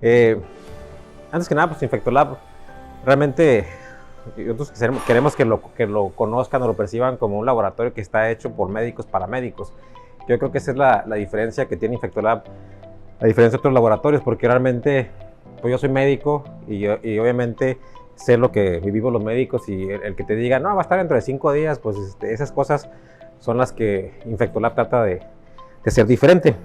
Eh, Antes que nada, pues Infectolab realmente nosotros queremos que lo conozcan o lo perciban como un laboratorio que está hecho por médicos para médicos. Yo creo que esa es la diferencia que tiene Infectolab, la diferencia de otros laboratorios, porque realmente pues yo soy médico y obviamente sé lo que vivimos los médicos, y el que te diga, no, va a estar dentro de 5 días, pues esas cosas son las que Infectolab trata de ser diferente.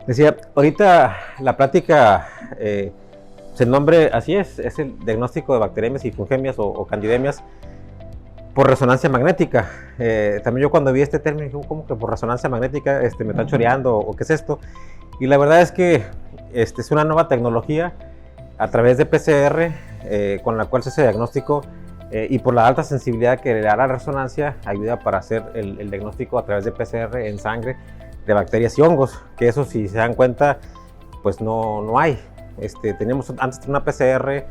Decía, ahorita la plática, el nombre así es el diagnóstico de bacteriemias y fungemias o candidemias por resonancia magnética. También yo cuando vi este término dije, ¿cómo que por resonancia magnética? Me están choreando, o qué es esto. Y la verdad es que es una nueva tecnología a través de PCR, con la cual se hace diagnóstico, y por la alta sensibilidad que le da la resonancia, ayuda para hacer el diagnóstico a través de PCR en sangre de bacterias y hongos, que eso, si se dan cuenta, pues no hay. Teníamos antes una PCR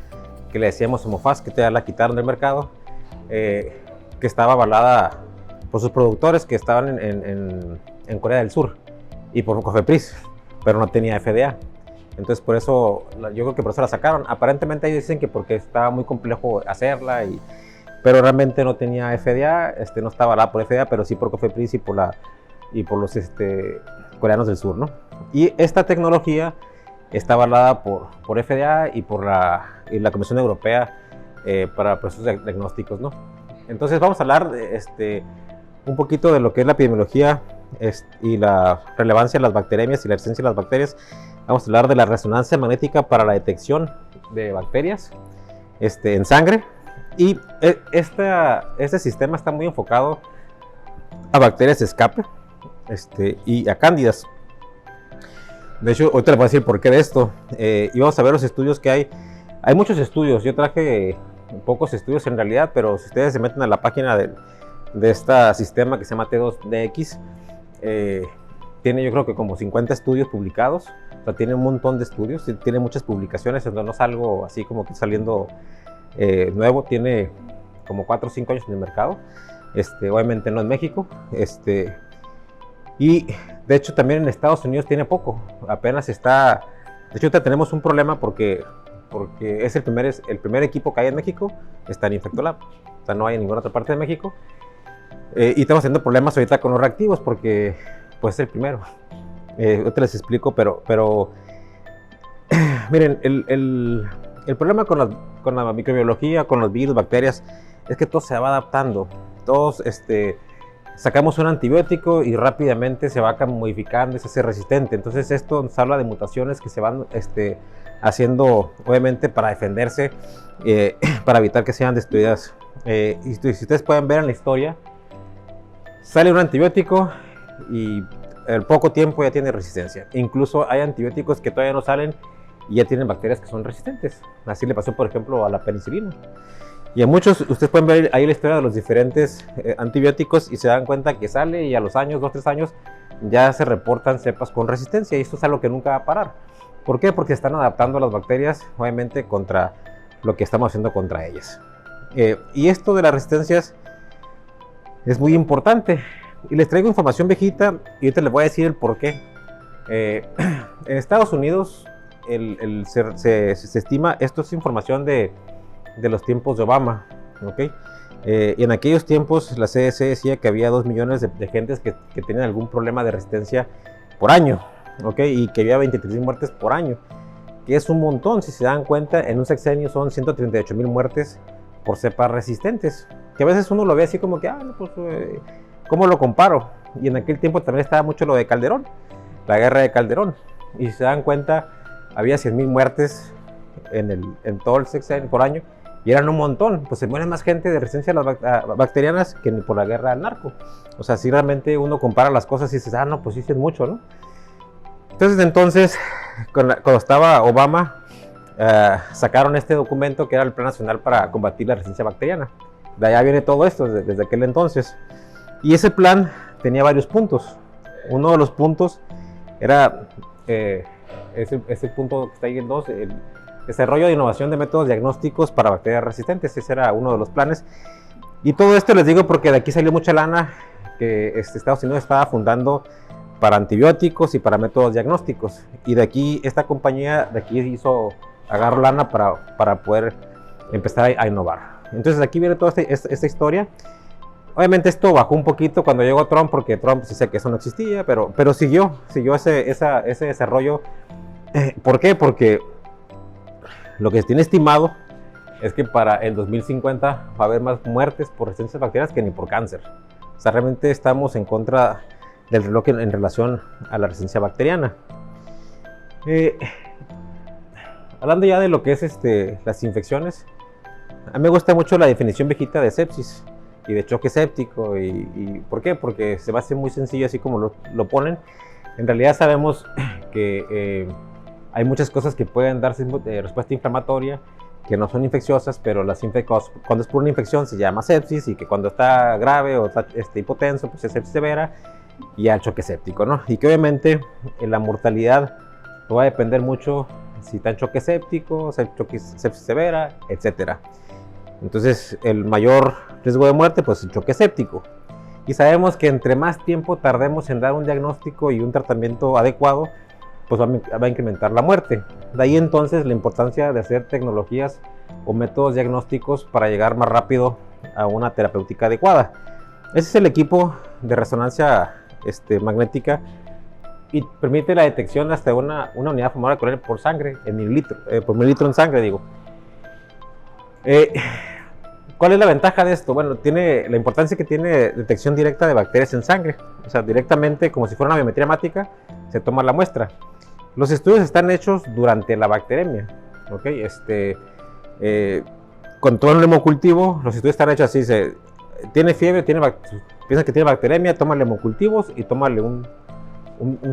que le decíamos Homofast, que ya la quitaron del mercado, que estaba avalada por sus productores que estaban en Corea del Sur y por Cofepris, pero no tenía FDA. Entonces por eso, yo creo que por eso la sacaron. Aparentemente ellos dicen que porque estaba muy complejo hacerla, pero realmente no tenía FDA, no estaba avalada por FDA, pero sí por Cofepris y por los coreanos del sur, ¿no? Y esta tecnología está avalada por FDA y por la Comisión Europea para procesos diagnósticos, ¿no? Entonces vamos a hablar un poquito de lo que es la epidemiología y la relevancia de las bacteriemias y la existencia de las bacterias. Vamos a hablar de la resonancia magnética para la detección de bacterias en sangre. Y este sistema está muy enfocado a bacterias de escape y a cándidas. De hecho, ahorita les voy a decir por qué de esto. Y vamos a ver los estudios que hay. Hay muchos estudios. Yo traje pocos estudios en realidad, pero si ustedes se meten a la página de este sistema que se llama T2Dx, tiene, yo creo que como 50 estudios publicados. O sea, tiene un montón de estudios, tiene muchas publicaciones, entonces no es algo así como que saliendo nuevo. Tiene como 4 o 5 años en el mercado. Obviamente no en México. Y de hecho también en Estados Unidos tiene poco, apenas está. De hecho ahorita tenemos un problema porque es el primer equipo que hay en México, está en Infectolab. O sea, no hay en ninguna otra parte de México. Y estamos teniendo problemas ahorita con los reactivos porque pues es el primero. Ahorita les explico, pero miren, el problema con la microbiología, con los virus, bacterias, es que todo se va adaptando. Todos sacamos un antibiótico y rápidamente se va modificando y se hace resistente. Entonces esto nos habla de mutaciones que se van haciendo, obviamente, para defenderse, para evitar que sean destruidas. Y si ustedes pueden ver en la historia, sale un antibiótico y en poco tiempo ya tiene resistencia. Incluso hay antibióticos que todavía no salen y ya tienen bacterias que son resistentes. Así le pasó, por ejemplo, a la penicilina. Y a muchos, ustedes pueden ver ahí la historia de los diferentes antibióticos y se dan cuenta que sale y a los años, 2 o 3 años, ya se reportan cepas con resistencia, y esto es algo que nunca va a parar. ¿Por qué? Porque están adaptando a las bacterias, obviamente, contra lo que estamos haciendo contra ellas. Y esto de las resistencias es muy importante. Y les traigo información viejita y ahorita les voy a decir el por qué. En Estados Unidos se estima, esto es información de los tiempos de Obama, ¿ok? Y en aquellos tiempos la CDC decía que había 2 millones de gentes que tenían algún problema de resistencia por año, ¿ok? Y que había 23,000 muertes por año, que es un montón. Si se dan cuenta, en un sexenio son 138,000 muertes por cepas resistentes, que a veces uno lo ve así como que, no, pues, ¿cómo lo comparo? Y en aquel tiempo también estaba mucho lo de Calderón, la guerra de Calderón, y si se dan cuenta, había 100,000 muertes en todo el sexenio por año, y eran un montón. Pues se muere más gente de resistencia a las bacterianas que por la guerra al narco. O sea, si realmente uno compara las cosas y dices, no, pues sí es mucho, ¿no? Entonces, cuando estaba Obama, sacaron este documento que era el Plan Nacional para combatir la resistencia bacteriana. De allá viene todo esto, desde aquel entonces. Y ese plan tenía varios puntos. Uno de los puntos era ese punto que está ahí en 2, el desarrollo de innovación de métodos diagnósticos para bacterias resistentes. Ese era uno de los planes. Y todo esto les digo porque de aquí salió mucha lana, que Estados Unidos estaba fundando para antibióticos y para métodos diagnósticos. Y de aquí, esta compañía de aquí agarró lana para poder empezar a innovar. Entonces aquí viene toda esta historia. Obviamente esto bajó un poquito cuando llegó Trump, porque Trump dice que eso no existía, pero siguió ese desarrollo. ¿Por qué? Porque lo que se tiene estimado es que para el 2050 va a haber más muertes por resistencias bacterianas que ni por cáncer. O sea, realmente estamos en contra del reloj en relación a la resistencia bacteriana. Hablando ya de lo que es las infecciones, a mí me gusta mucho la definición viejita de sepsis y de choque séptico. ¿Y por qué? Porque se va a hacer muy sencillo así como lo ponen. En realidad sabemos que hay muchas cosas que pueden darse respuesta inflamatoria que no son infecciosas, pero cuando es por una infección se llama sepsis, y que cuando está grave o está hipotenso, pues es sepsis severa, y ya el choque séptico, ¿no? Y que obviamente la mortalidad va a depender mucho si está en choque séptico, sepsis severa, etcétera. Entonces el mayor riesgo de muerte, pues el choque séptico. Y sabemos que entre más tiempo tardemos en dar un diagnóstico y un tratamiento adecuado, pues va a incrementar la muerte. De ahí entonces la importancia de hacer tecnologías o métodos diagnósticos para llegar más rápido a una terapéutica adecuada. Ese es el equipo de resonancia magnética, y permite la detección hasta una unidad molecular por sangre, por mililitro en sangre, digo. ¿Cuál es la ventaja de esto? Bueno, tiene la importancia que tiene detección directa de bacterias en sangre. O sea, directamente, como si fuera una biometría hemática, se toma la muestra. Los estudios están hechos durante la bacteremia, ¿ok? Con todo el hemocultivo, los estudios están hechos así: tiene fiebre, piensa que tiene bacteremia, tómale hemocultivos y tómale un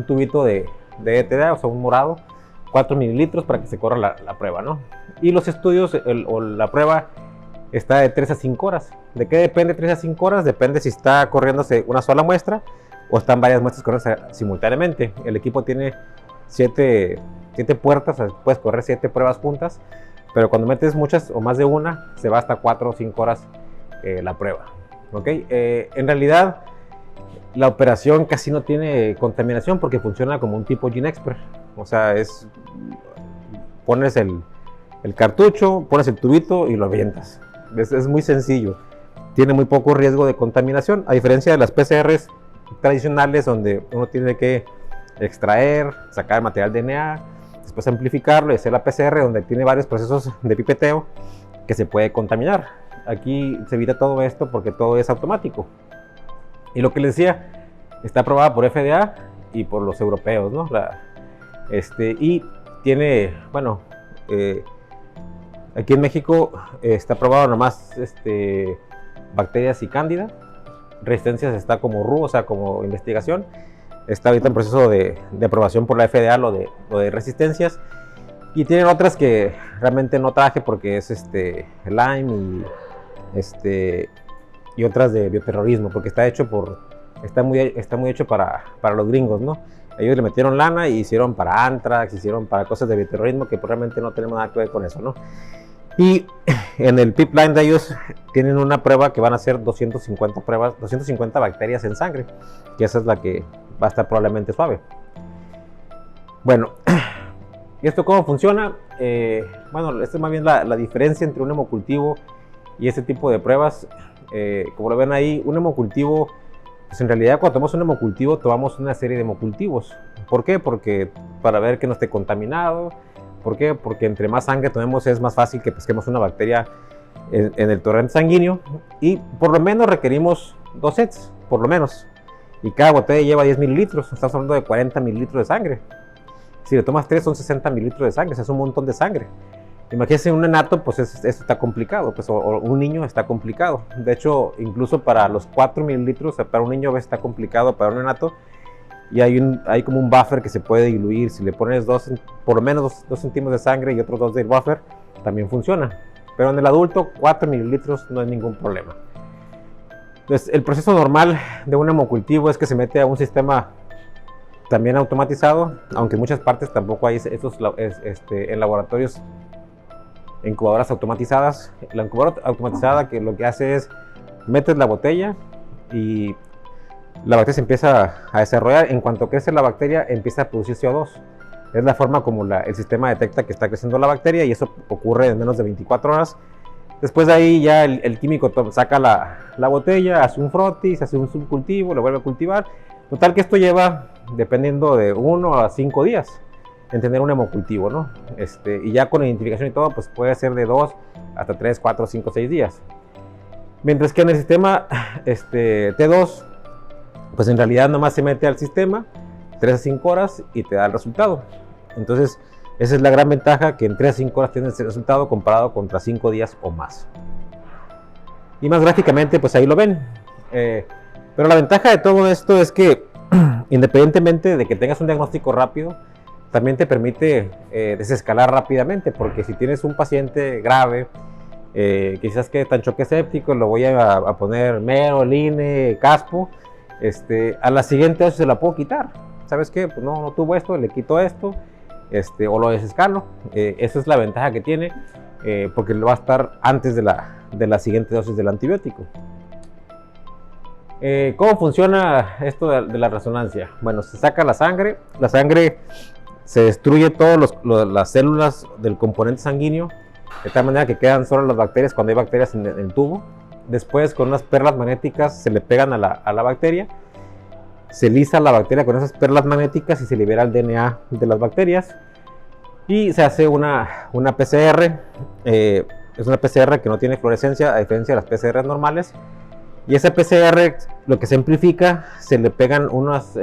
tubito de ETD, o sea, un morado, 4 mililitros para que se corra la prueba, ¿no? Y los estudios o la prueba está de 3 a 5 horas. ¿De qué depende 3 a 5 horas? Depende si está corriéndose una sola muestra o están varias muestras corriendo simultáneamente. El equipo tiene 7 puertas, o sea, puedes correr 7 pruebas juntas, pero cuando metes muchas o más de una, se va hasta 4 o 5 horas la prueba. ¿Okay? En realidad, la operación casi no tiene contaminación porque funciona como un tipo GeneXpert. O sea, pones el cartucho, pones el tubito y lo avientas. Es muy sencillo. Tiene muy poco riesgo de contaminación, a diferencia de las PCRs tradicionales, donde uno tiene que extraer, sacar material DNA, después amplificarlo y hacer la PCR, donde tiene varios procesos de pipeteo que se puede contaminar. Aquí se evita todo esto porque todo es automático. Y lo que les decía, está aprobada por FDA y por los europeos, ¿no? Y tiene, bueno, aquí en México está aprobado nomás bacterias y cándida. Resistencias está como RU, o sea, como investigación. Está ahorita en proceso de aprobación por la FDA, lo de resistencias. Y tienen otras que realmente no traje porque es Lyme y otras de bioterrorismo, porque está muy hecho para los gringos, ¿no? Ellos le metieron lana y hicieron para Anthrax, hicieron para cosas de bioterrorismo que pues realmente no tenemos nada que ver con eso, ¿no? Y en el pipeline de ellos tienen una prueba que van a hacer 250 bacterias en sangre, y esa es la que va a estar probablemente suave. Bueno, ¿y esto cómo funciona? Bueno, esta es más bien la diferencia entre un hemocultivo y este tipo de pruebas. Como lo ven ahí, un hemocultivo, pues en realidad cuando tomamos un hemocultivo tomamos una serie de hemocultivos. ¿Por qué? Porque para ver que no esté contaminado. ¿Por qué? Porque entre más sangre tomemos es más fácil que pesquemos una bacteria en el torrente sanguíneo, y por lo menos requerimos 2 sets, por lo menos. Y cada botella lleva 10 mililitros, estamos hablando de 40 mililitros de sangre. Si le tomas 3 son 60 mililitros de sangre, o sea, es un montón de sangre. Imagínense un neonato, pues eso está complicado, pues, o un niño está complicado. De hecho, incluso para los 4 mililitros, o sea, para un niño está complicado, para un neonato. Y hay como un buffer que se puede diluir. Si le pones por lo menos 2 centímetros de sangre y otros 2 del buffer, también funciona. Pero en el adulto, 4 mililitros no es ningún problema. Entonces, el proceso normal de un hemocultivo es que se mete a un sistema también automatizado, aunque en muchas partes tampoco hay estos en laboratorios, incubadoras automatizadas. La incubadora automatizada, que lo que hace es metes la botella y la bacteria se empieza a desarrollar. En cuanto crece la bacteria, empieza a producir CO2. Es la forma como el sistema detecta que está creciendo la bacteria, y eso ocurre en menos de 24 horas. Después de ahí ya el químico saca la botella, hace un frotis, hace un subcultivo, lo vuelve a cultivar. Total que esto lleva, dependiendo de 1 a 5 días, en tener un hemocultivo, ¿no? Y ya con identificación y todo, pues puede ser de 2 hasta 3, 4, 5, 6 días. Mientras que en el sistema T2, pues en realidad nomás se mete al sistema 3 a 5 horas y te da el resultado. Entonces, esa es la gran ventaja, que en 3 a 5 horas tienes el resultado comparado contra 5 días o más. Y más gráficamente, pues ahí lo ven. Pero la ventaja de todo esto es que, independientemente de que tengas un diagnóstico rápido, también te permite desescalar rápidamente, porque si tienes un paciente grave, quizás que tan choque séptico, lo voy a poner mero, line, caspo, a la siguiente se la puedo quitar. ¿Sabes qué? Pues no tuvo esto, le quito esto, o lo desescalo. Esa es la ventaja que tiene, porque lo va a estar antes de la siguiente dosis del antibiótico. ¿Cómo funciona esto de la resonancia? Bueno, se saca la sangre se destruye todas las células del componente sanguíneo, de tal manera que quedan solo las bacterias cuando hay bacterias en el tubo. Después, con unas perlas magnéticas se le pegan a la bacteria, se lisa la bacteria con esas perlas magnéticas y se libera el DNA de las bacterias, y se hace una PCR. Es una PCR que no tiene fluorescencia, a diferencia de las PCR normales. Y esa PCR, lo que se amplifica, se le pegan unas,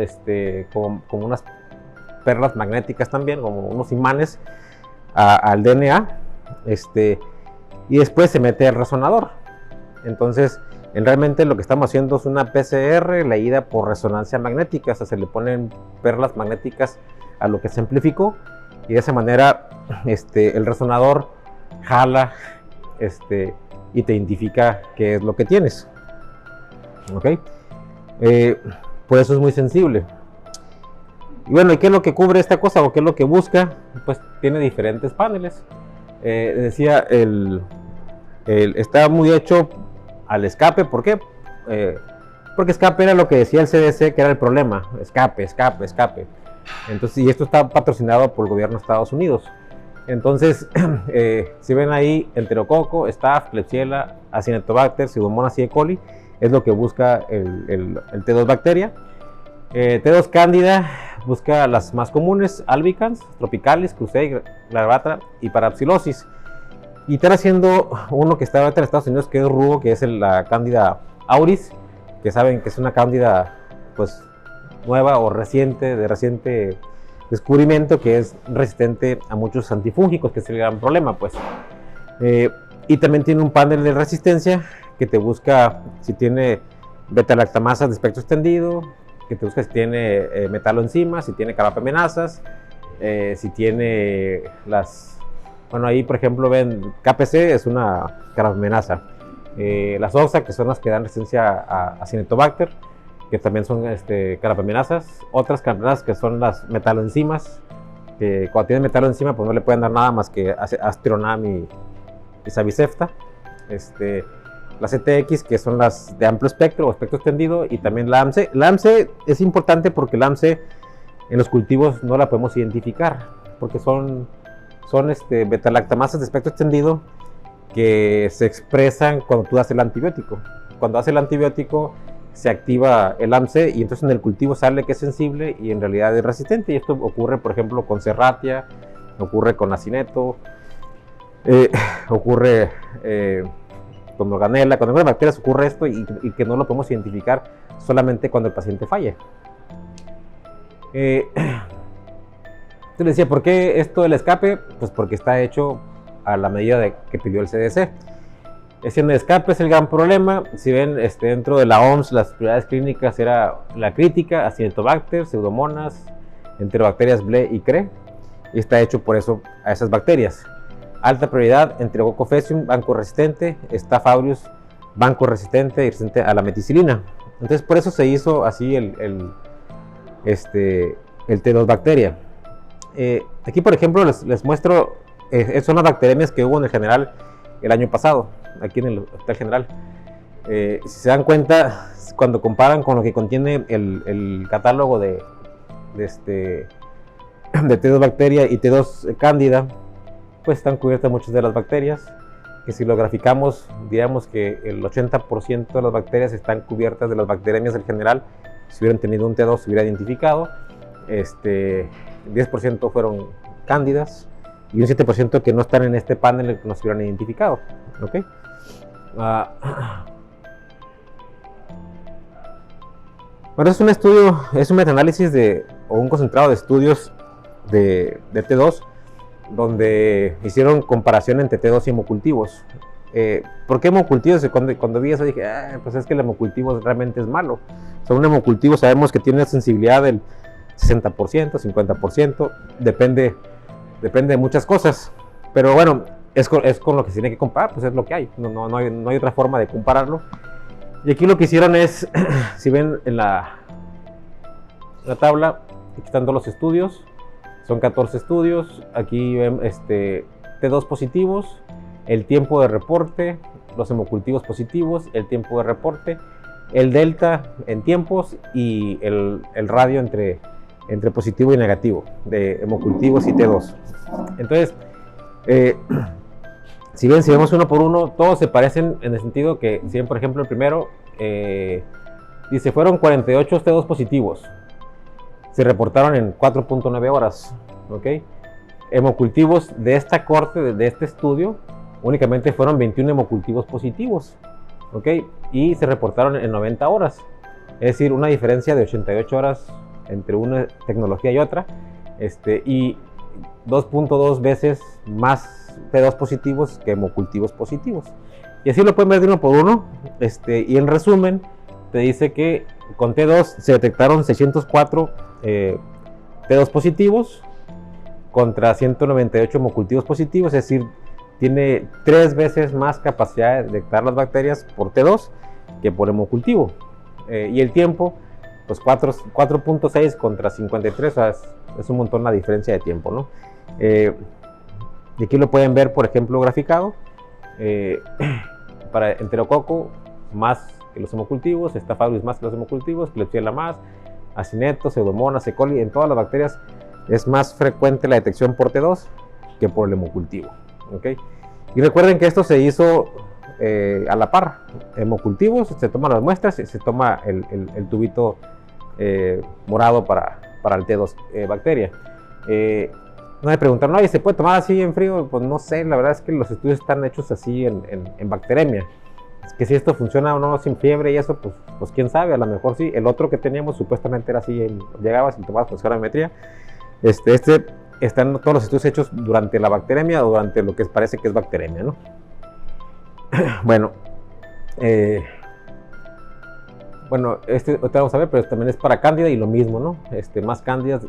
como unas perlas magnéticas también, como unos imanes al DNA, y después se mete al resonador. Entonces, realmente lo que estamos haciendo es una PCR leída por resonancia magnética. O sea, se le ponen perlas magnéticas a lo que se amplificó, y de esa manera el resonador jala y te identifica qué es lo que tienes. ¿Ok? Por eso es muy sensible. Y bueno, ¿y qué es lo que cubre esta cosa, o qué es lo que busca? Pues tiene diferentes paneles. Decía, está muy hecho al escape. ¿Por qué? Porque escape era lo que decía el CDC que era el problema. Escape. Entonces, y esto está patrocinado por el gobierno de Estados Unidos. Entonces, si ven ahí, enterococo, staph, klebsiella, acinetobacter, pseudomonas y E. coli, es lo que busca el T2 bacteria. T2 cándida busca las más comunes: albicans, tropicalis, cruzei, larvatra y parapsilosis. Y están haciendo uno que está ahorita en Estados Unidos, que es rugo, que es la cándida auris, que saben que es una cándida pues nueva o reciente descubrimiento, que es resistente a muchos antifúngicos, que es el gran problema, pues. Y también tiene un panel de resistencia que te busca si tiene beta-lactamasas de espectro extendido, que te busca si tiene metaloenzimas, si tiene carbapenemasas, si tiene bueno, ahí por ejemplo ven, KPC es una carbapenemasa, las OXA, que son las que dan resistencia a Acinetobacter, que también son carbapenemasas. Otras carbapenemasas que son las metaloenzimas, que cuando tienen metaloenzima pues no le pueden dar nada más que Aztreonam y Sabicefta. Las ETX, que son las de amplio espectro o espectro extendido, y también la AMC. La AMC es importante porque la AMC en los cultivos no la podemos identificar, porque son beta-lactamasas de espectro extendido que se expresan cuando tú das el antibiótico. Cuando das el antibiótico se activa el AMC, y entonces en el cultivo sale que es sensible y en realidad es resistente. Y esto ocurre por ejemplo con Serratia, ocurre con Acineto, ocurre con Morganella. Con algunas bacterias ocurre esto, y que no lo podemos identificar solamente cuando el paciente falle. Entonces decía, ¿por qué esto del escape? Pues porque está hecho a la medida que pidió el CDC. El escape es el gran problema. Si ven, dentro de la OMS, las prioridades clínicas era la crítica, Acinetobacter, Pseudomonas, Enterobacterias BLE y CRE, y está hecho por eso a esas bacterias. Alta prioridad, Enterococcus faecium, banco resistente, Staph aureus, banco resistente y resistente a la meticilina. Entonces por eso se hizo así el T2 bacteria. Aquí por ejemplo les muestro, son las bacteremias que hubo en el general el año pasado, aquí en el Hospital General. Si se dan cuenta, cuando comparan con lo que contiene el catálogo de T2 bacteria y T2 cándida, pues están cubiertas muchas de las bacterias, que si lo graficamos, diríamos que el 80% de las bacterias están cubiertas de las bacterias en general. Si hubieran tenido un T2 se hubiera identificado, 10% fueron cándidas y un 7% que no están en este panel que nos hubieran identificado. ¿Okay? Bueno, es un estudio, es un metaanálisis o un concentrado de estudios de T2, donde hicieron comparación entre T2 y hemocultivos. ¿Por qué hemocultivos? Cuando vi eso dije, pues es que el hemocultivo realmente es malo. O sea, un hemocultivo sabemos que tiene una sensibilidad del 60%, 50%, depende de muchas cosas. Pero bueno, es con lo que se tiene que comparar, pues es lo que hay. No hay otra forma de compararlo. Y aquí lo que hicieron es, si ven en la tabla, aquí están todos los estudios, son 14 estudios, aquí ven T2 positivos, el tiempo de reporte, los hemocultivos positivos, el tiempo de reporte, el delta en tiempos y el radio entre positivo y negativo de hemocultivos y T2. Entonces, si vemos uno por uno, todos se parecen en el sentido que, si ven por ejemplo el primero, dice fueron 48 T2 positivos, se reportaron en 4.9 horas, ¿ok? Hemocultivos de esta corte, de este estudio, únicamente fueron 21 hemocultivos positivos, ¿ok? Y se reportaron en 90 horas, es decir, una diferencia de 88 horas entre una tecnología y otra, y 2.2 veces más T2 positivos que hemocultivos positivos. Y así lo pueden ver de uno por uno, y en resumen te dice que con T2 se detectaron 604 T2 positivos contra 198 hemocultivos positivos, es decir, tiene 3 veces más capacidad de detectar las bacterias por T2 que por hemocultivo. Y el tiempo, pues 4.6 contra 53, o sea, es un montón la diferencia de tiempo, ¿no? Y aquí lo pueden ver, por ejemplo, graficado. Para enterococo más que los hemocultivos, Staphylococcus más que los hemocultivos, Klebsiella más, Acinetto, Pseudomonas, E. coli, en todas las bacterias es más frecuente la detección por T2 que por el hemocultivo. ¿Okay? Y recuerden que esto se hizo a la par. Hemocultivos, se toman las muestras y se toma el tubito morado para el T2 bacteria. No me preguntaron, oye, ¿se puede tomar así en frío? Pues no sé, la verdad es que los estudios están hechos así en bacteremia. Es que si esto funciona o no sin fiebre y eso, pues quién sabe, a lo mejor sí. El otro que teníamos supuestamente era así, llegabas y tomabas con escarometría. Están todos los estudios hechos durante la bacteremia o durante lo que parece que es bacteremia, ¿no? Bueno, ahorita vamos a ver, pero también es para cándida y lo mismo, ¿no? Más cándidas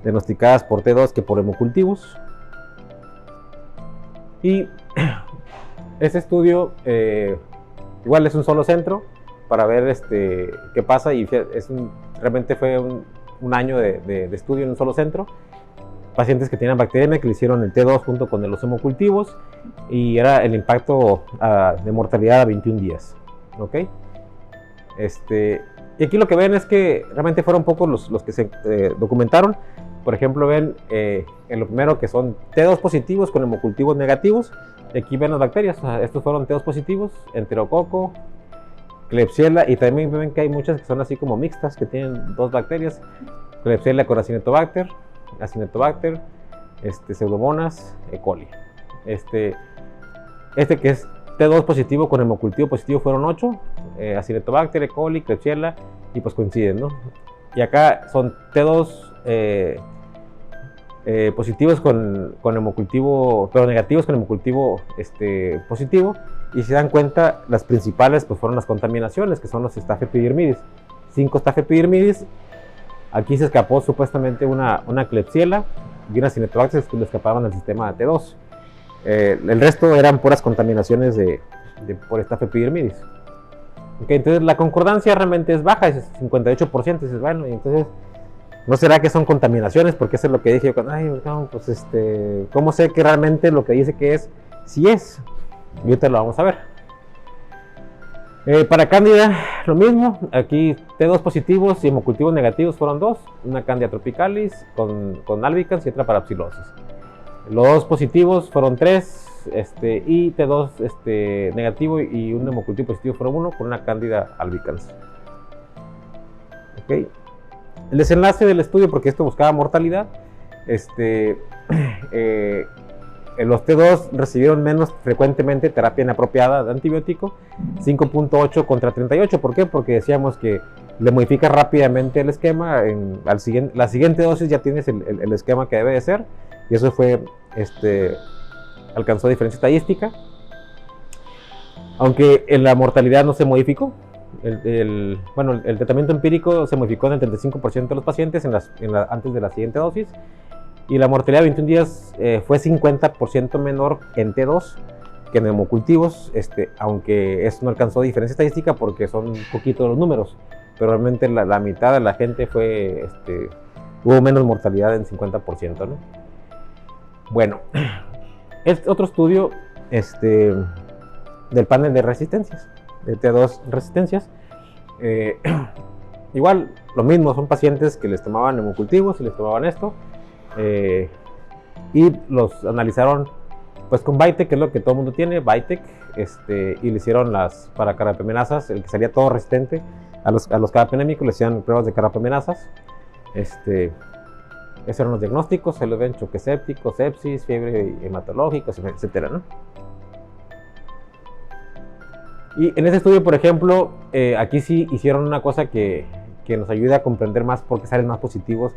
diagnosticadas por T2 que por hemocultivos. Y este estudio igual es un solo centro para ver qué pasa, y realmente fue un año de estudio en un solo centro. Pacientes que tenían bacteriemia, que le hicieron el T2 junto con los hemocultivos, y era el impacto de mortalidad a 21 días. ¿Ok? Y aquí lo que ven es que realmente fueron pocos los que se documentaron. Por ejemplo, ven en lo primero que son T2 positivos con hemocultivos negativos. Aquí ven las bacterias, o sea, estos fueron T2 positivos, enterococo, Klebsiella, y también ven que hay muchas que son así como mixtas, que tienen dos bacterias, Klebsiella con Acinetobacter, Pseudomonas, E. coli. Que es T2 positivo con hemocultivo positivo fueron 8, Acinetobacter, E. coli, Klebsiella, y pues coinciden, ¿no? Y acá son T2 positivos con hemocultivo, pero negativos con hemocultivo positivo. Y si se dan cuenta, las principales pues fueron las contaminaciones, que son los Staph epidermidis. 5 Staph epidermidis. Aquí se escapó supuestamente una Klebsiella y una Acinetobacter que le escapaban al sistema T2. El resto eran puras contaminaciones por Staph epidermidis. Okay, entonces la concordancia realmente es baja, es 58%. Dices, bueno, y entonces, ¿no será que son contaminaciones? Porque eso es lo que dije yo, pues ¿cómo sé que realmente lo que dice que es, sí es? Y ahorita lo vamos a ver. Para cándida, lo mismo. Aquí T2 positivos y hemocultivos negativos fueron dos. Una cándida tropicalis con albicans y otra para psilosis. Los positivos fueron tres, y T2 negativo y un hemocultivo positivo fueron uno con una cándida albicans. Okay. El desenlace del estudio, porque esto buscaba mortalidad, los T2 recibieron menos frecuentemente terapia inapropiada de antibiótico, 5.8 contra 38. ¿Por qué? Porque decíamos que le modifica rápidamente el esquema. La siguiente dosis ya tienes el esquema que debe de ser, y eso fue, alcanzó diferencia estadística. Aunque en la mortalidad no se modificó. El tratamiento empírico se modificó en el 35% de los pacientes antes de la siguiente dosis. Y la mortalidad de 21 días fue 50% menor en T2 que en hemocultivos, aunque eso no alcanzó diferencia estadística porque son un poquito los números, pero realmente la mitad de la gente hubo menos mortalidad en 50%, ¿no? Bueno, este otro estudio del panel de resistencias, de T2 resistencias, igual lo mismo, son pacientes que les tomaban hemocultivos y les tomaban esto. Y los analizaron pues con Vitek, que es lo que todo el mundo tiene, Vitek, y le hicieron para carbapenemasas, el que salía todo resistente a los carbapenémicos, le hicieron pruebas de carbapenemasas. Esos eran los diagnósticos, se lo ven choque séptico, sepsis, fiebre hematológica, etcétera, ¿no? Y en ese estudio, por ejemplo, aquí sí hicieron una cosa que nos ayuda a comprender más por qué salen más positivos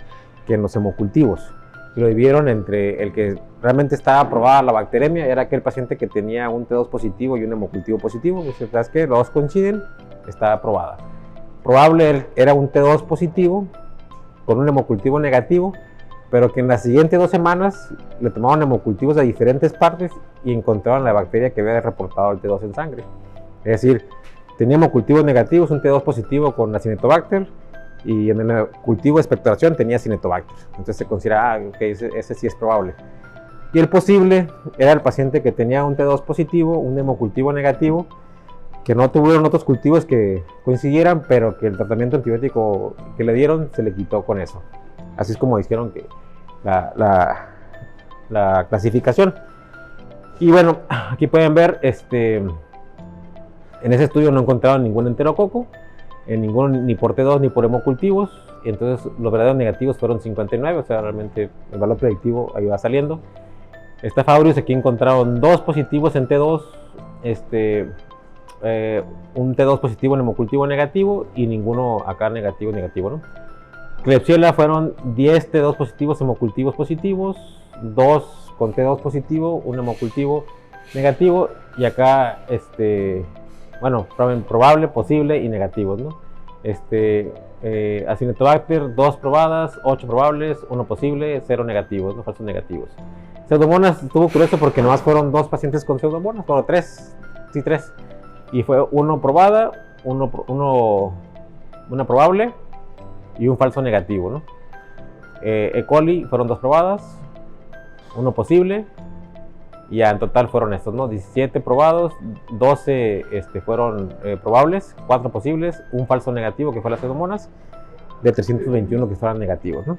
que en los hemocultivos. Y lo dividieron entre el que realmente estaba aprobada la bacteremia, era aquel paciente que tenía un T2 positivo y un hemocultivo positivo. Dice, ¿sabes qué? Los dos coinciden, está aprobada. Probable era un T2 positivo con un hemocultivo negativo, pero que en las siguientes 2 semanas le tomaban hemocultivos de diferentes partes y encontraron la bacteria que había reportado el T2 en sangre. Es decir, tenía hemocultivos negativos, un T2 positivo con Acinetobacter, y en el cultivo de expectoración tenía Acinetobacter. Entonces se considera, que ese sí es probable. Y el posible era el paciente que tenía un T2 positivo, un hemocultivo negativo, que no tuvieron otros cultivos que coincidieran, pero que el tratamiento antibiótico que le dieron se le quitó con eso. Así es como hicieron que la clasificación. Y bueno, aquí pueden ver, en ese estudio no encontraron ningún enterococo, ni por T2 ni por hemocultivos. Entonces los verdaderos negativos fueron 59, o sea, realmente el valor predictivo ahí va saliendo. Staphylococcus, aquí encontraron 2 positivos en T2, un T2 positivo en hemocultivo negativo y ninguno acá negativo, ¿no? Klebsiella fueron 10 T2 positivos, hemocultivos positivos, 2 con T2 positivo, un hemocultivo negativo, y acá, probable, posible y negativos, ¿no? Acinetobacter, 2 probadas, 8 probables, 1 posible, 0 negativos, no falsos negativos. Pseudomonas estuvo curioso porque nomás fueron 2 pacientes con pseudomonas, bueno, 3, y fue 1 probada, una probable y un falso negativo, ¿no? E. coli fueron 2 probadas, 1 posible, y ya en total fueron estos, ¿no? 17 probados, 12 fueron probables, 4 posibles, un falso negativo que fue las pseudomonas, de 321 que fueron negativos, ¿no?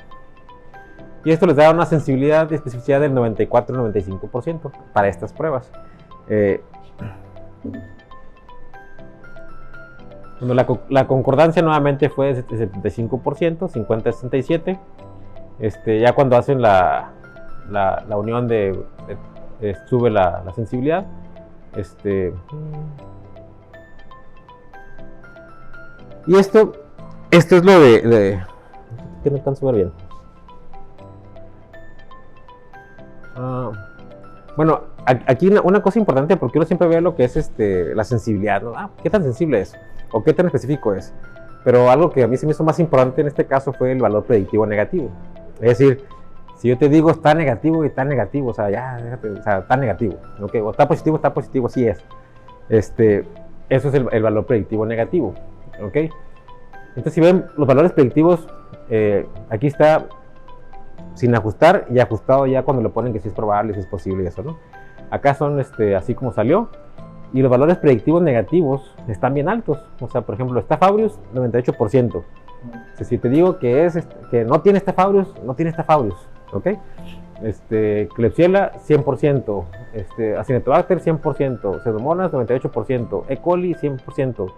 Y esto les da una sensibilidad y especificidad del 94-95% para estas pruebas. Bueno, la concordancia nuevamente fue de 75%, 50-67. Ya cuando hacen la unión sube la sensibilidad. Y esto es lo de que no alcanzo a ver bien. Bueno, aquí una cosa importante, porque uno siempre ve lo que es la sensibilidad, ¿no? ¿Qué tan sensible es? ¿O qué tan específico es? Pero algo que a mí se me hizo más importante en este caso fue el valor predictivo negativo. Es decir, si yo te digo está negativo y está negativo, o sea, ya, déjate, o sea, está negativo, ¿okay? O está positivo, sí es. Eso es el valor predictivo negativo, ¿ok? Entonces, si ven los valores predictivos, aquí está sin ajustar y ajustado ya cuando le ponen que sí es probable, si es posible y eso, ¿no? Acá son así como salió. y los valores predictivos negativos están bien altos. O sea, por ejemplo, Staph aureus, 98%. O sea, si te digo que, que no tiene Staph aureus, no tiene Staph aureus, ¿ok? Klebsiella, 100%. Acinetobacter, 100%. Pseudomonas, 98%. E. coli, 100%.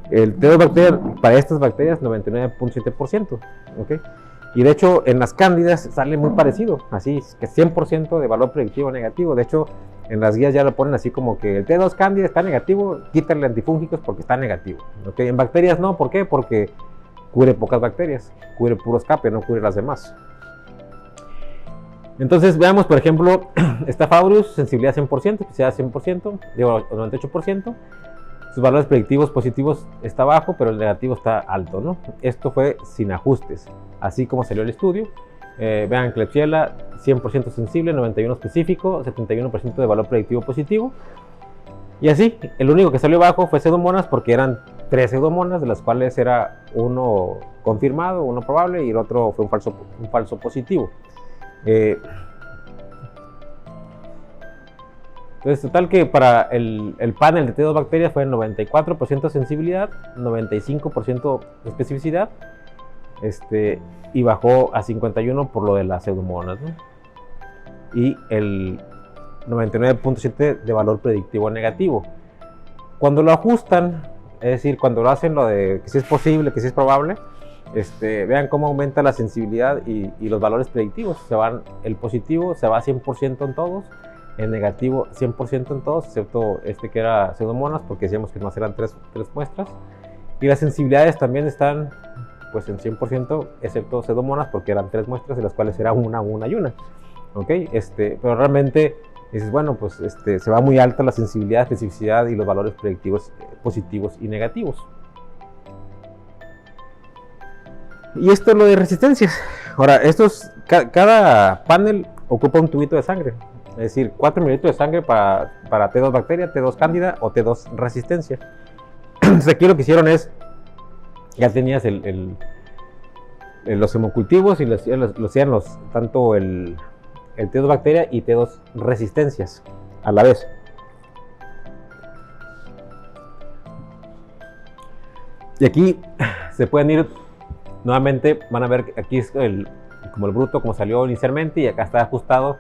El T2-bacteria, para estas bacterias, 99.7%, ¿ok? Y de hecho, en las cándidas sale muy parecido, así que 100% de valor predictivo negativo. De hecho, en las guías ya lo ponen así como que el T2 cándida está negativo, quítale antifúngicos porque está negativo, ¿ok? En bacterias no, ¿por qué? Porque cubre pocas bacterias, cubre puro escape, no cubre las demás. Entonces veamos, por ejemplo, Staph aureus, sensibilidad 100%, especificidad 100%, digo 98%. Sus valores predictivos positivos está bajo, pero el negativo está alto, ¿no? Esto fue sin ajustes, así como salió el estudio. Vean, Klebsiella, 100% sensible, 91% específico, 71% de valor predictivo positivo. Y así, el único que salió bajo fue Pseudomonas, porque eran 3 Pseudomonas, de las cuales era uno confirmado, uno probable, y el otro fue un falso positivo. Entonces, total que para el panel de T2 bacterias fue 94% sensibilidad, 95% especificidad, y bajó a 51 por lo de las pseudomonas, ¿no? Y el 99.7 de valor predictivo negativo. Cuando lo ajustan, es decir, cuando lo hacen lo de que si es posible, que si es probable, vean cómo aumenta la sensibilidad y los valores predictivos. El positivo se va a 100% en todos, el negativo 100% en todos, excepto que era pseudomonas, porque decíamos que más eran tres muestras. Y las sensibilidades también están pues en 100%, excepto pseudomonas, porque eran 3 muestras, de las cuales era una y una. ¿Ok? Pero realmente dices, bueno, pues se va muy alta la sensibilidad, especificidad y los valores predictivos positivos y negativos. Y esto es lo de resistencias. Ahora, cada panel ocupa un tubito de sangre. Es decir, 4 mililitros de sangre para T2 bacteria, T2 cándida o T2 resistencia. Entonces aquí lo que hicieron es, ya tenías los hemocultivos y lo hacían tanto el T2 bacteria y T2 resistencias a la vez. Y aquí se pueden ir nuevamente, van a ver que aquí es como el bruto, como salió inicialmente, y acá está ajustado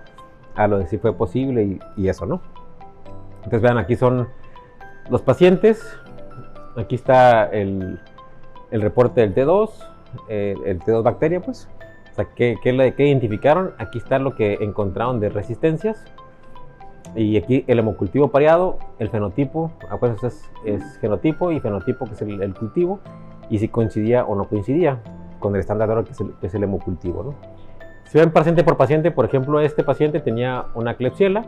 a lo de si fue posible y eso, ¿no? Entonces vean, aquí son los pacientes, aquí está el reporte del T2, el T2 bacteria, pues, o sea, ¿qué identificaron? Aquí está lo que encontraron de resistencias, y aquí el hemocultivo pareado, el fenotipo, pues es genotipo y fenotipo, que es el cultivo, y si coincidía o no coincidía con el estándar de oro, que es el hemocultivo, ¿no? Si ven paciente por paciente, por ejemplo, este paciente tenía una Klebsiella,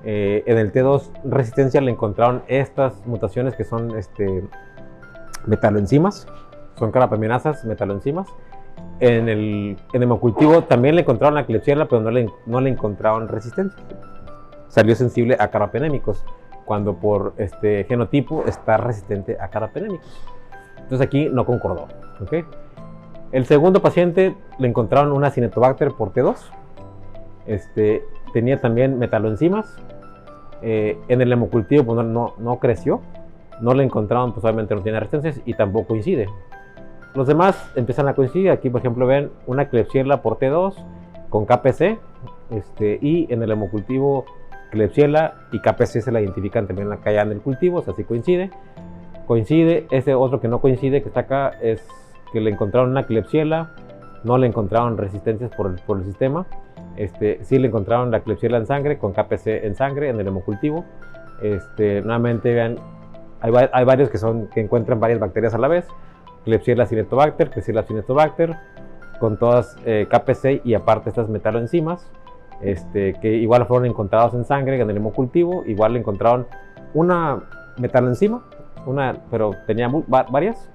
en el T2 resistencia le encontraron estas mutaciones que son metaloenzimas, son carapaminasas metaloenzimas. En el hemocultivo también le encontraron la Klebsiella, pero no le encontraron resistencia. Salió sensible a carapanémicos, cuando por genotipo está resistente a carapanémicos. Entonces aquí no concordó, ¿ok? El segundo paciente le encontraron una Acinetobacter por T2. Tenía también metaloenzimas. En el hemocultivo pues, no creció. No le encontraron, pues obviamente no tiene resistencias y tampoco coincide. Los demás empiezan a coincidir. Aquí, por ejemplo, ven una Klebsiella por T2 con KPC. Y en el hemocultivo, Klebsiella y KPC se la identifican también acá en el cultivo. O sea, sí coincide. Ese otro que no coincide, que está acá, es que le encontraron una Klebsiella, no le encontraron resistencias por el sistema. Sí le encontraron la Klebsiella en sangre, con KPC en sangre, en el hemocultivo. Nuevamente, vean, hay varios que encuentran varias bacterias a la vez. Klebsiella Acinetobacter, Klebsiella Acinetobacter, con todas KPC y aparte estas metaloenzimas, que igual fueron encontrados en sangre, en el hemocultivo. Igual le encontraron una metaloenzima, pero tenía varias,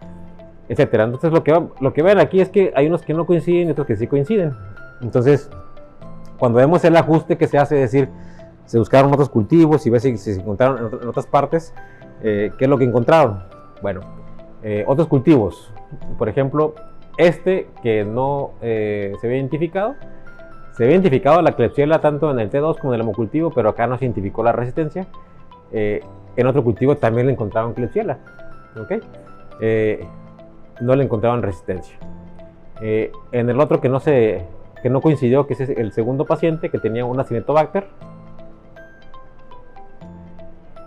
etcétera. Entonces lo que ven aquí es que hay unos que no coinciden y otros que sí coinciden. Entonces, cuando vemos el ajuste que se hace, es decir, se buscaron otros cultivos y ves si se encontraron en otras partes, ¿qué es lo que encontraron? Bueno, otros cultivos, por ejemplo, que no se había identificado. Se había identificado la Klebsiella tanto en el T2 como en el hemocultivo, pero acá no se identificó la resistencia. en otro cultivo también le encontraron Klebsiella, ¿ok? No le encontraron resistencia. En el otro que no coincidió, que es el segundo paciente que tenía una Acinetobacter,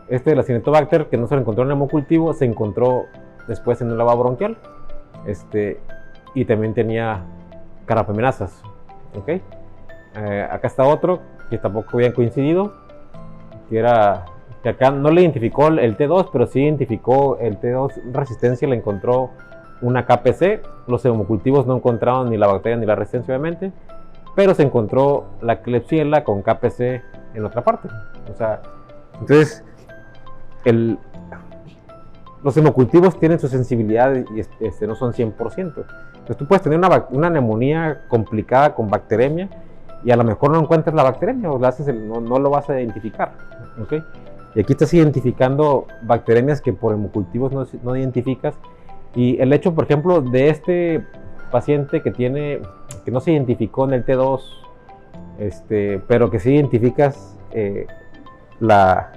de la Acinetobacter que no se lo encontró en el hemocultivo, se encontró después en el lavado bronquial, y también tenía carbapenemasas, ¿ok? Acá está otro que tampoco habían coincidido, que acá no le identificó el T2, pero sí identificó el T2 resistencia, le encontró una KPC. Los hemocultivos no encontraron ni la bacteria ni la resistencia, obviamente, pero se encontró la Klebsiella con KPC en otra parte. O sea, entonces, los hemocultivos tienen su sensibilidad y no son 100%. Entonces tú puedes tener una neumonía complicada con bacteremia y a lo mejor no encuentras la bacteremia o no lo vas a identificar, ¿okay? Y aquí estás identificando bacteremias que por hemocultivos no identificas. Y el hecho, por ejemplo, de este paciente que no se identificó en el T2, pero que sí identificas la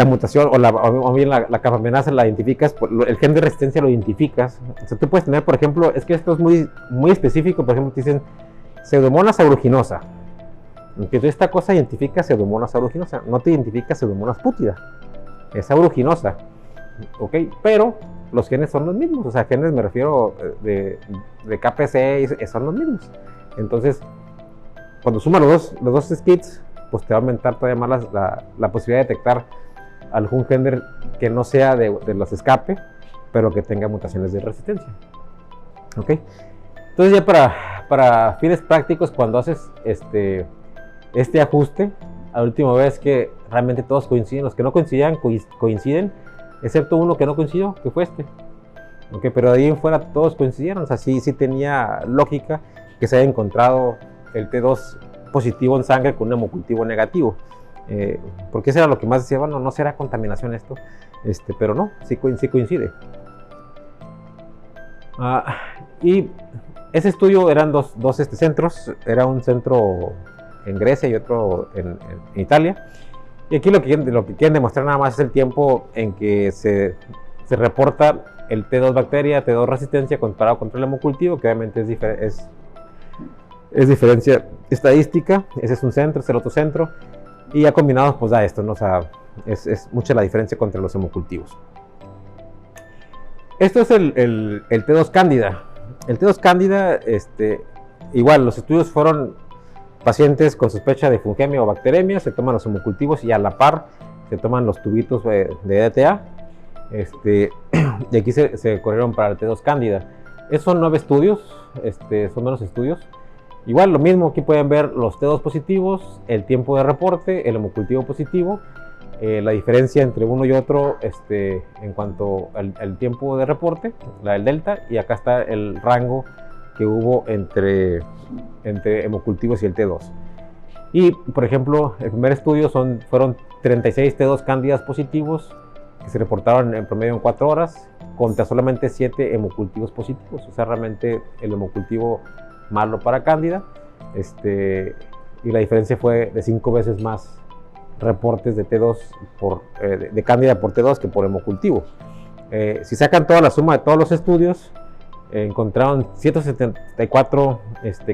mutación o bien la carbapenemasa la identificas, el gen de resistencia lo identificas. O sea, tú puedes tener, por ejemplo, es que esto es muy, muy específico, por ejemplo, te dicen Pseudomonas aeruginosa. Entonces esta cosa identifica Pseudomonas aeruginosa, no te identifica Pseudomonas pútida, es aeruginosa, ¿ok? Pero los genes son los mismos, o sea, genes me refiero de KPC son los mismos. Entonces, cuando sumas los dos skits, pues te va a aumentar todavía más la posibilidad de detectar algún gen que no sea de los escape, pero que tenga mutaciones de resistencia. ¿Ok? Entonces ya para fines prácticos, cuando haces este ajuste, a la última vez que realmente todos coinciden, los que no coincidían coinciden, excepto uno que no coincidió, que fue ¿Ok? Pero de ahí en fuera todos coincidieron, o sea, sí tenía lógica que se haya encontrado el T2 positivo en sangre con un hemocultivo negativo, porque eso era lo que más decía, bueno, no será contaminación esto, pero no, sí coincide. Y ese estudio eran dos centros, era un centro en Grecia y otro en Italia, y aquí lo que quieren demostrar nada más es el tiempo en que se reporta el T2 bacteria, T2 resistencia comparado contra el hemocultivo, que obviamente es diferencia estadística. Ese es un centro, es el otro centro, y ya combinados pues da esto, ¿no? O sea, es mucha la diferencia contra los hemocultivos. Esto es el T2 cándida. El T2 cándida, igual los estudios fueron pacientes con sospecha de fungemia o bacteremia, se toman los hemocultivos y a la par se toman los tubitos de EDTA, y aquí se corrieron para el T2 cándida. Esos son 9 estudios, son menos estudios. Igual lo mismo, aquí pueden ver los T2 positivos, el tiempo de reporte, el hemocultivo positivo, la diferencia entre uno y otro en cuanto al tiempo de reporte, el delta, y acá está el rango que hubo entre hemocultivos y el T2. Y por ejemplo, el primer estudio fueron 36 T2 cándidas positivos que se reportaron en promedio en 4 horas contra solamente 7 hemocultivos positivos, o sea, realmente el hemocultivo malo para cándida, y la diferencia fue de 5 veces más reportes de T2 de cándida por T2 que por hemocultivo. Si sacan toda la suma de todos los estudios, encontraron 174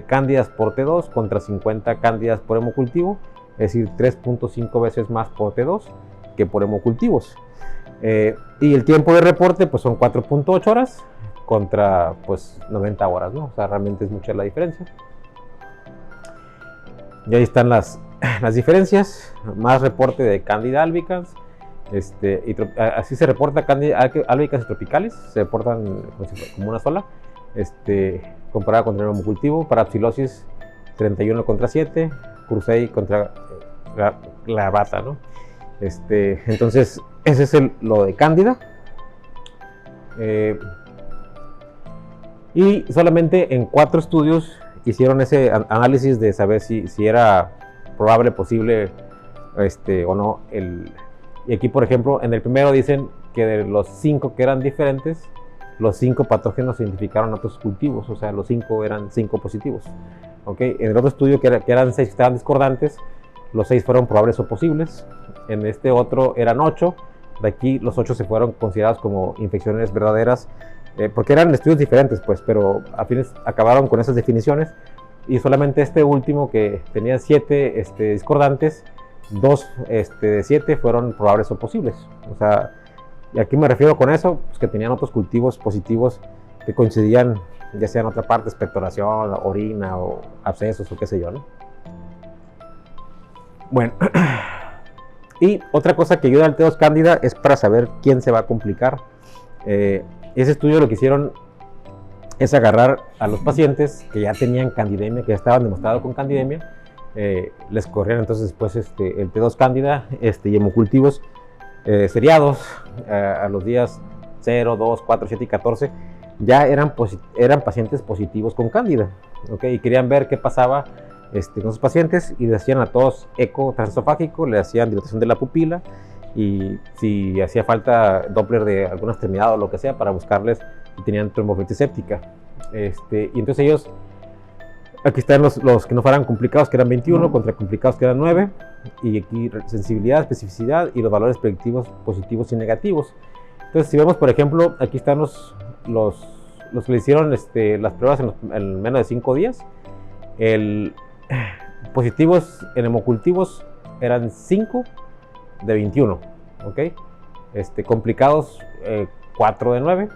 cándidas por T2 contra 50 cándidas por hemocultivo, es decir, 3.5 veces más por T2 que por hemocultivos. Y el tiempo de reporte pues son 4.8 horas contra pues 90 horas, ¿no? O sea, realmente es mucha la diferencia. Y ahí están las diferencias, más reporte de Candida albicans, así se reporta Candida albicans tropicales, se reportan como una sola, comparada contra el hemocultivo, para Psilocysis 31 contra 7, Cursei contra la bata, ¿no? Entonces, ese es lo de Candida. Y solamente en 4 estudios hicieron ese análisis de saber si era probable, posible o no. Y aquí, por ejemplo, en el primero dicen que de los 5 que eran diferentes, los 5 patógenos se identificaron otros cultivos, o sea, los 5 eran 5 positivos. ¿Okay? En el otro estudio, que eran 6 que estaban discordantes, los 6 fueron probables o posibles. En este otro eran 8. De aquí los 8 se fueron considerados como infecciones verdaderas, porque eran estudios diferentes, pues, pero a fines acabaron con esas definiciones. Y solamente este último, que tenía 7 discordantes, 2 de 7 fueron probables o posibles. O sea, ¿y a qué me refiero con eso? Pues que tenían otros cultivos positivos que coincidían, ya sea en otra parte, expectoración, orina o abscesos o qué sé yo, ¿no? Bueno, y otra cosa que ayuda al T2 Cándida es para saber quién se va a complicar. Ese estudio lo que hicieron es agarrar a los pacientes que ya tenían candidemia, que ya estaban demostrados con candidemia, les corrieron entonces después el T2 Cándida y hemocultivos seriados a los días 0, 2, 4, 7 y 14, ya eran pacientes positivos con cándida, ¿okay? Y querían ver qué pasaba con esos pacientes, y le hacían a todos eco transesofágico, le hacían dilatación de la pupila, y si hacía falta Doppler de alguna extremidad o lo que sea para buscarles si tenían tromboflebitis séptica. Y entonces ellos, aquí están los que no fueran complicados, que eran 21, contra complicados, que eran 9, y aquí sensibilidad, especificidad y los valores predictivos positivos y negativos. Entonces, si vemos, por ejemplo, aquí están los que le hicieron las pruebas en menos de 5 días. Positivos en hemocultivos eran 5 de 21, ¿ok? Complicados 4 de 9,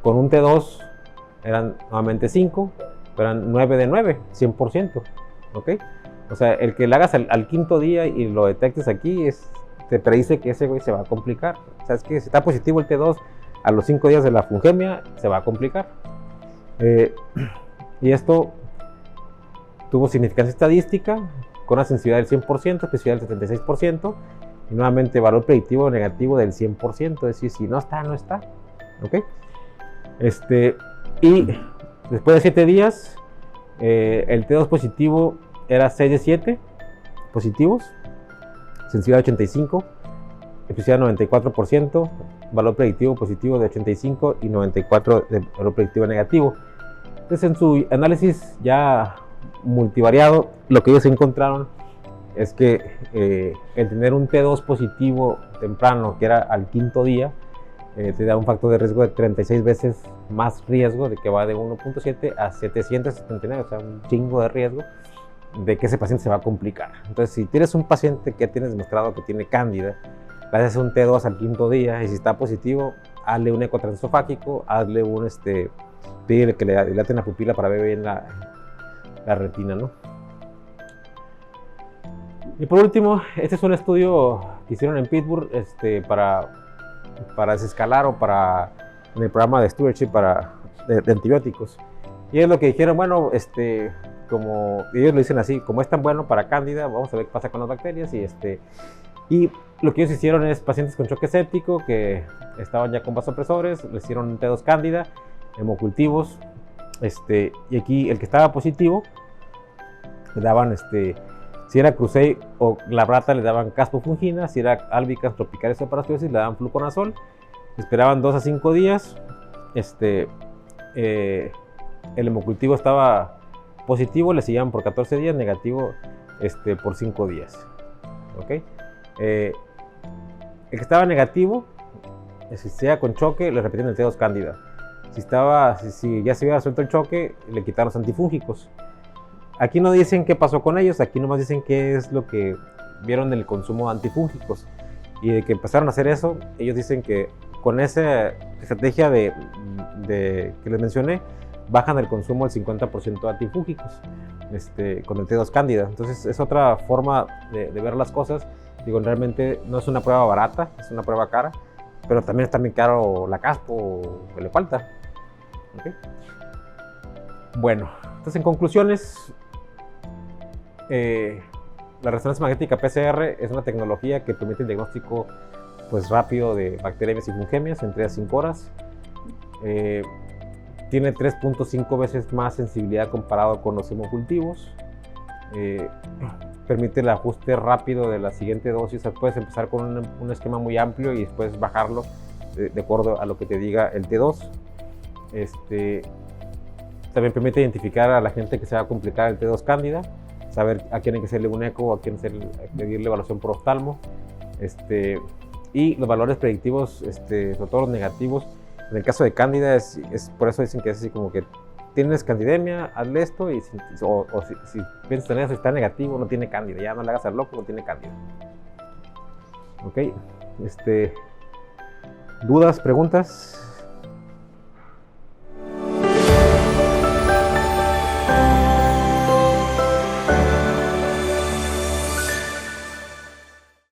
con un T2 eran nuevamente 5, pero eran 9 de 9, 100%, ¿ok? O sea, el que le hagas al quinto día y lo detectes aquí, te predice que ese güey se va a complicar. O sea, es que si está positivo el T2 a los 5 días de la fungemia, se va a complicar. Y esto tuvo significancia estadística con una sensibilidad del 100%, especificidad del 76%, y nuevamente valor predictivo negativo del 100%, es decir, si no está, no está. ¿Ok? Y después de 7 días, el T2 positivo era 6 de 7 positivos, sensibilidad 85, especificidad 94%, valor predictivo positivo de 85 y 94 de valor predictivo negativo. Entonces, en su análisis ya multivariado, lo que ellos encontraron es que el tener un T2 positivo temprano, que era al quinto día, te da un factor de riesgo de 36 veces más riesgo, de que va de 1.7 a 779, o sea, un chingo de riesgo de que ese paciente se va a complicar. Entonces, si tienes un paciente que tienes demostrado que tiene cándida, le haces un T2 al quinto día, y si está positivo, hazle un eco transesofágico, hazle un pídele que le dilaten la pupila para ver bien la retina, ¿no? Y por último, este es un estudio que hicieron en Pittsburgh para desescalar o en el programa de stewardship de antibióticos. Y es lo que dijeron, bueno, como ellos lo dicen así, como es tan bueno para cándida, vamos a ver qué pasa con las bacterias. Y lo que ellos hicieron es pacientes con choque séptico que estaban ya con vasopresores, les hicieron un T2 cándida, hemocultivos, y aquí el que estaba positivo le daban si era Cruzei o Glabrata le daban caspofungina, si era Albicans tropicalis o parastiosis le daban fluconazol, esperaban 2 a 5 días, el hemocultivo estaba positivo, le seguían por 14 días, negativo por 5 días, ¿ok? El que estaba negativo, si sea con choque, le repetían el T2 cándida. Si ya se había resuelto el choque, le quitaron los antifúngicos. Aquí no dicen qué pasó con ellos, aquí nomás dicen qué es lo que vieron del consumo de antifúngicos. Y de que empezaron a hacer eso, ellos dicen que con esa estrategia que les mencioné, bajan el consumo del 50% de antifúngicos con el T2 cándida. Entonces es otra forma de ver las cosas. Digo, realmente no es una prueba barata, es una prueba cara, pero también está bien caro la caspo que le falta. ¿Okay? Bueno, entonces en conclusiones, la resonancia magnética PCR es una tecnología que permite el diagnóstico pues, rápido de bacterias y fungemias en 3 a 5 horas. Tiene 3.5 veces más sensibilidad comparado con los hemocultivos. Permite el ajuste rápido de la siguiente dosis. Puedes empezar con un esquema muy amplio y después bajarlo de acuerdo a lo que te diga el T2. También permite identificar a la gente que se va a complicar el T2 cándida. saber a quién hay que hacerle un eco, a quién pedirle evaluación por oftalmo. Y los valores predictivos, sobre todo los negativos, en el caso de cándida, por eso dicen que es así como que tienes candidemia, hazle esto, y si piensas tener eso, está negativo, no tiene cándida, ya no le hagas al loco, no tiene cándida. Ok, dudas, preguntas.